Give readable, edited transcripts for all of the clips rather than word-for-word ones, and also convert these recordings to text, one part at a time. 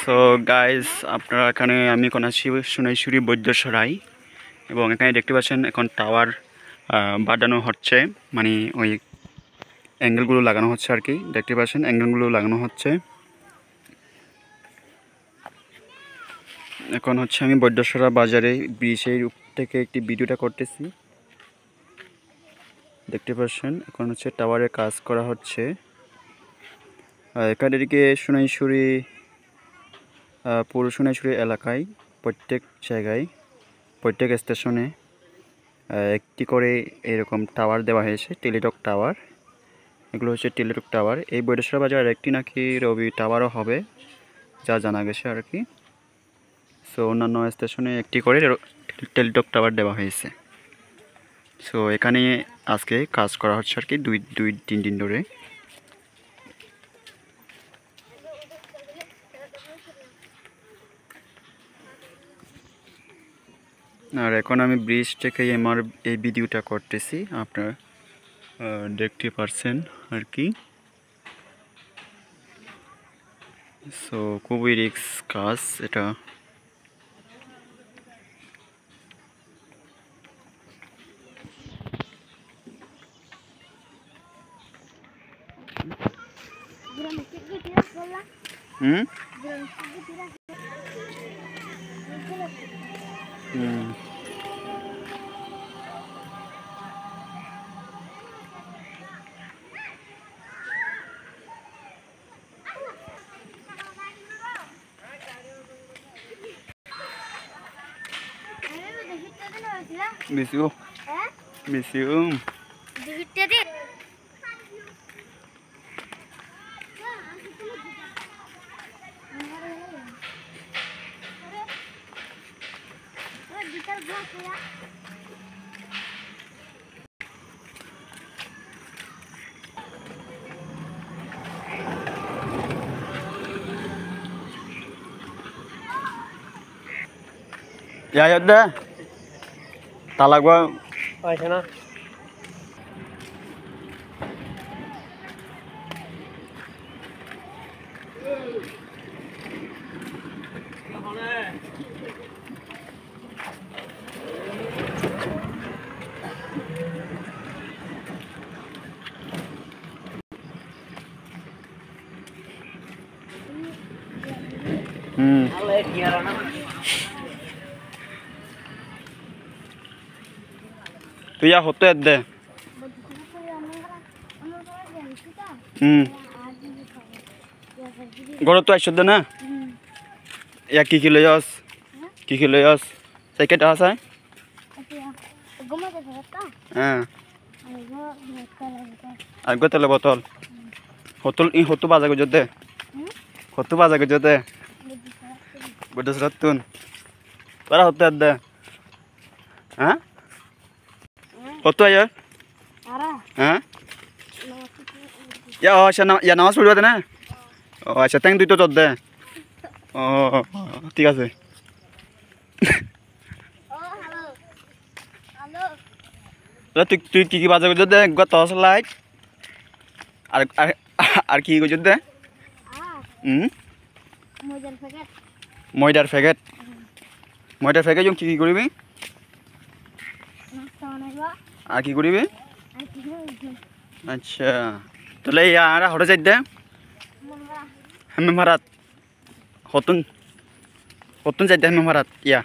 So guys, আপনারা এখানে আমি এখন আছি সোনাইছড়ি বৈদ্যসরাই এবং এখানে দেখতে পাচ্ছেন এখন টাওয়ার বাঁধানো হচ্ছে, মানে ওই অ্যাঙ্গেলগুলো লাগানো হচ্ছে আর কি। দেখতে পাচ্ছেন অ্যাঙ্গেলগুলো লাগানো হচ্ছে। এখন হচ্ছে আমি বৈদ্যসরা বাজারে ব্রিজের থেকে একটি ভিডিওটা করতেছি। দেখতে পাচ্ছেন এখন হচ্ছে টাওয়ারে কাজ করা হচ্ছে। এখান থেকে সোনাইছড়ি পুরো সোনাইছড়ি এলাকায় প্রত্যেক জায়গায় প্রত্যেক স্টেশনে একটি করে এরকম টাওয়ার দেওয়া হয়েছে, টেলিটক টাওয়ার। এগুলো হচ্ছে টেলিটক টাওয়ার। এই বৈদ্যসরা বাজার একটি নাকি রবি টাওয়ারও হবে, যা জানা গেছে আর কি। সো অন্যান্য স্টেশনে একটি করে টেলিটক টাওয়ার দেওয়া হয়েছে। সো এখানে আজকে কাজ করা হচ্ছে আর কি, দুই তিন দিন ধরে। আর এখন আমি ব্রিজ থেকে আমার এই ভিডিওটা করতেছি, আপনারা দেখতে পারছেন আর কি। সো খুবই রিস্ক কাজ এটা। হুম হুম বেশিও বেশিও ya udah talak gua sana. তুই ya hoto deh. Goro tuh asyik deh na. Ya kiki leyos. Kiki leyos. Sakit apa? Aku telah botol. Hotu baza gue jodoh. Hotu baza gue jodoh. Bodoh seratun. Para hotu deh. Hah? Hotu aja? Hah? Ya, oh, ya nama sudah ada na? Oh, asyik teng itu tuh deh. Oh, tiga sih. তুই কি কি বাজা করছ দে গো toss light আর আর আর কি করছ দে ময়দার packet কি কি করবি আর কি করবি আচ্ছা তাহলে আর হঠাৎ যাই দে হেমে মারাত হতুন যাই দে হেমে মারাত ইয়া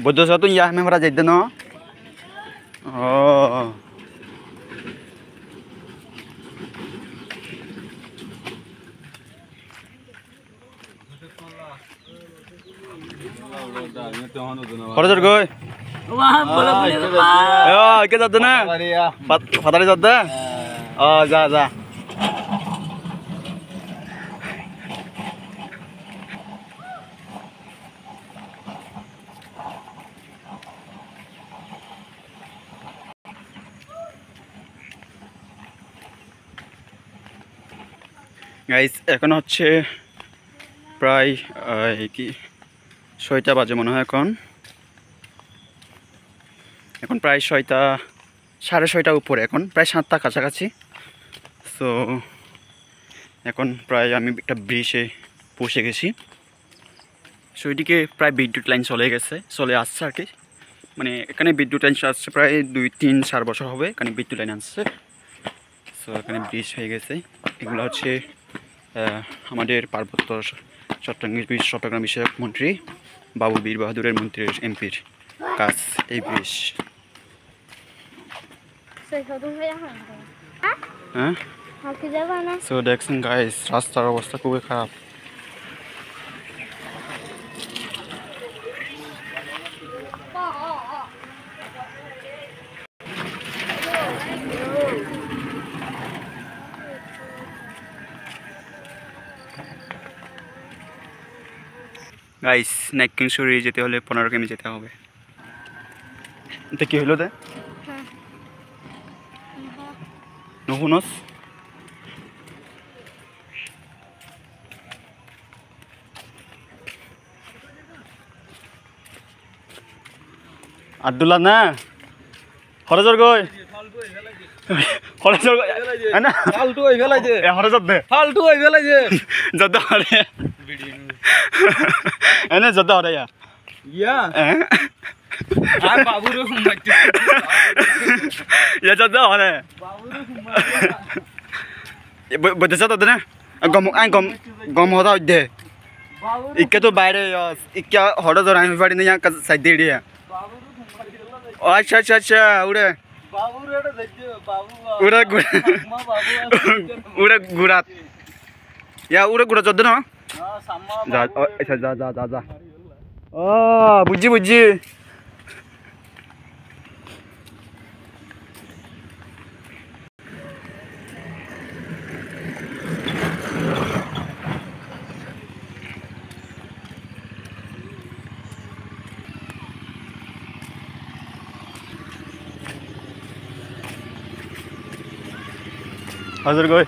বৌদ্ধ সাতুন ইয়া হেমে মারাত যাই দে ন Oh. Khorjor goy. Wah, bola bola. Ayo, ke jadde na? Fatari jadde? Oh, ja. Guys এখন হচ্ছে প্রায় কি 6টা বাজে মনে হয়। এখন প্রায় 6টা 6:30 উপরে, এখন প্রায় 7টা কাছাকাছি। সো এখন প্রায় আমি একটা ব্রিজে পৌঁছে গেছি। সো এদিকে প্রায় বিদ্যুৎ লাইন চলে আসছে আর কি। মানে এখানে বিদ্যুৎ লাইন আসছে প্রায় 2-3-4 বছর হবে এখানে বিদ্যুৎ লাইন আসছে। সো এখানে ব্রিজ হয়ে গেছে। এগুলো হচ্ছে আমাদের পার্বত্য চট্টগ্রাম বিষয়ক মন্ত্রী বাবু বীর বাহাদুরের মন্ত্রীর এমপির কাজ এই ব্রিজ। হ্যাঁ, সো দেখছেন গাইস, রাস্তার অবস্থা খুবই খারাপ। গাইস, নাইক্কিংছড়ি যেতে হলে 15 কিমি যেতে হবে। এটা কি হলো দে নুহুনস আব্দুল্লাহ না হরজর গই হরজর গই না ফালতু হই গেলাই যে হরজর দে ফালতু হই গেলাই যে যত হরে এনে যত হরে ইয়া আ বাবু রে মাইতে ইয়া যত হরে বাবু রে মাইতে বদে যত দে না গম হতা দে ইকে তো বাইরে ইকে হরজর আমি বাড়ি না সাইড দিয়ে अच्छा अच्छा अच्छा उड़े उड़े उड़े गुड़ात या उड़े गुड़ा चौदह ना जा अच्छा जा जा जा जा ओ बुझी बुझी हजर गए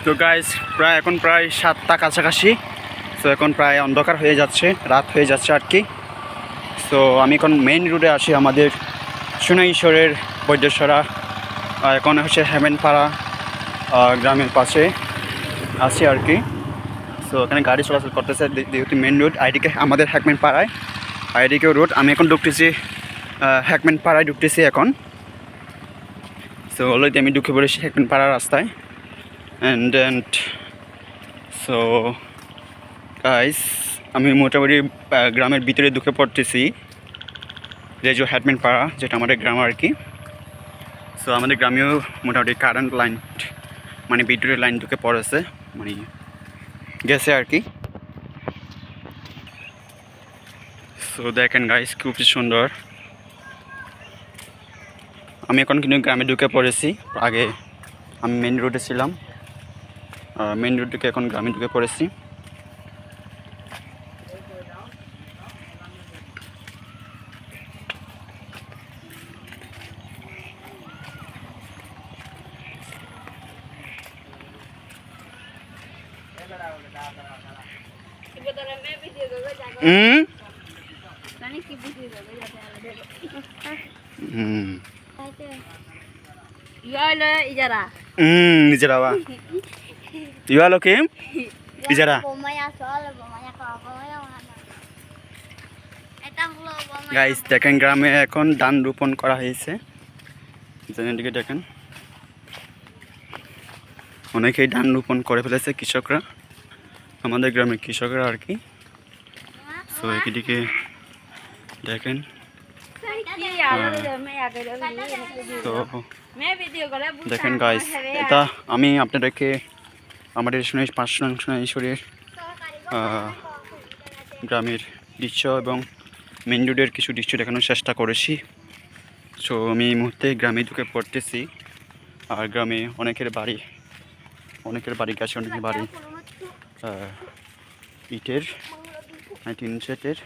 তো গাইস প্রায় এখন প্রায় 7টা কাছাকাছি। সো এখন প্রায় অন্ধকার হয়ে যাচ্ছে, রাত হয়ে যাচ্ছে আর কি। সো আমি এখন মেইন রোডে আছি আমাদের সোনাইশ্বরের বৈদ্যেশ্বরা। এখন হচ্ছে হেমেনপাড়া গ্রামের পাশে আছি আর কি। সো এখানে গাড়ি চলাচল করতেছে যেহেতু মেন রোড, আইডিকে আমাদের হেকমেনপাড়ায়, আইডিকেও রোড। আমি এখন ঢুকতেছি হেকমেনপাড়ায় ঢুকতেছি এখন। সো অলরেডি আমি ঢুকে পড়েছি হেকমেনপাড়া রাস্তায়। অ্যান্ড সো গাইস, আমি মোটামুটি গ্রামের ভিতরে ঢুকে পড়তেছি, রেজো হেকমেনপাড়া যেটা আমাদের গ্রাম আর কি। সো আমাদের গ্রামেও মোটামুটি কারেন্ট লাইন মানে বিদ্যুতের লাইন ঢুকে পড়েছে, মানে গেছে আর কি। সো দেখেন গাইস, খুব সুন্দর। আমি এখন কিন্তু গ্রামে ঢুকে পড়েছি। আগে আমি মেন রোডে ছিলাম, মেন রোড থেকে এখন গ্রামে ঢুকে পড়েছি। Ijarah apa? Iya lo Kim? Ijarah. Guys দেখেন, গ্রামে এখন ধান রোপণ করা হয়েছে। যেদিকে দেখেন অনেকেই ধান রোপণ করে ফেলেছে কৃষকরা, আমাদের গ্রামের কৃষকরা আর কি। সো এদিকে দেখেন, তো দেখেন গাইস, এটা আমি আপনাদেরকে আমাদের সোনাইশ্বরের গ্রামের দৃশ্য এবং মেন রোডের কিছু দৃশ্য দেখানোর চেষ্টা করেছি। সো আমি এই মুহূর্তে গ্রামে ঢুকে পড়তেছি। আর গ্রামে অনেকের বাড়ি গেছে, অনেকের বাড়ি ইটের, টিন সেটের,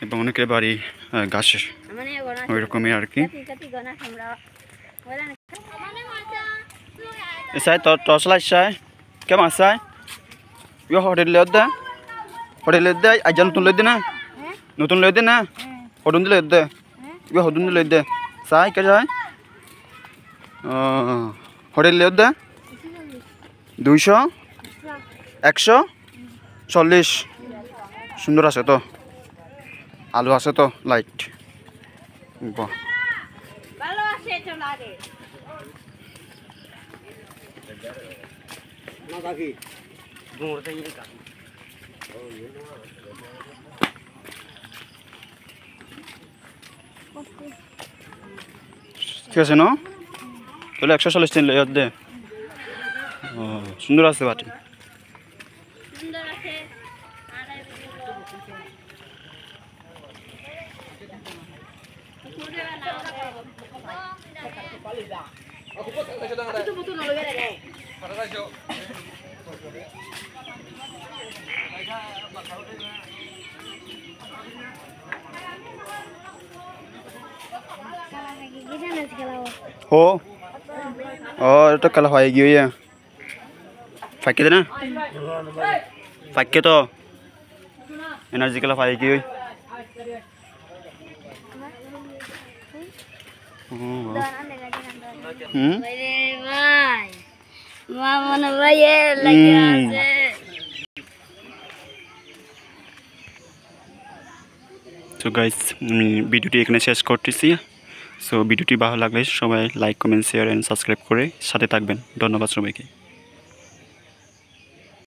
এবং অনেকের বাড়ি গাছের, ওই রকমই আর কি। Isai tos lah isai. Kem asai? Yo hotel lihat dah. Hotel lihat dah. Aja nutun lihat na. Nutun lihat na. Hodun lihat dah. Yo hodun lihat dah. Sai ke sai? Hotel lihat dah. 200 140 সুন্দর আছে তো আলু আছে তো light বাহ ভালো আছে তো লাগে না কাকি ঘুরতে গিয়ে কাকি ঠিক আছে না তাহলে 140 দিন লইয়া দে সুন্দর আছে বাটি সুন্দর আছে हो और तो कल होएगी ये फाके देना फाके तो एनर्जी कल होएगी ये তো গাইস ভিডিওটি এখানে শেষ করতেছি সো ভিডিওটি ভালো লাগলে সবাই like comment share and subscribe করে সাথে থাকবেন ধন্যবাদ সবাইকে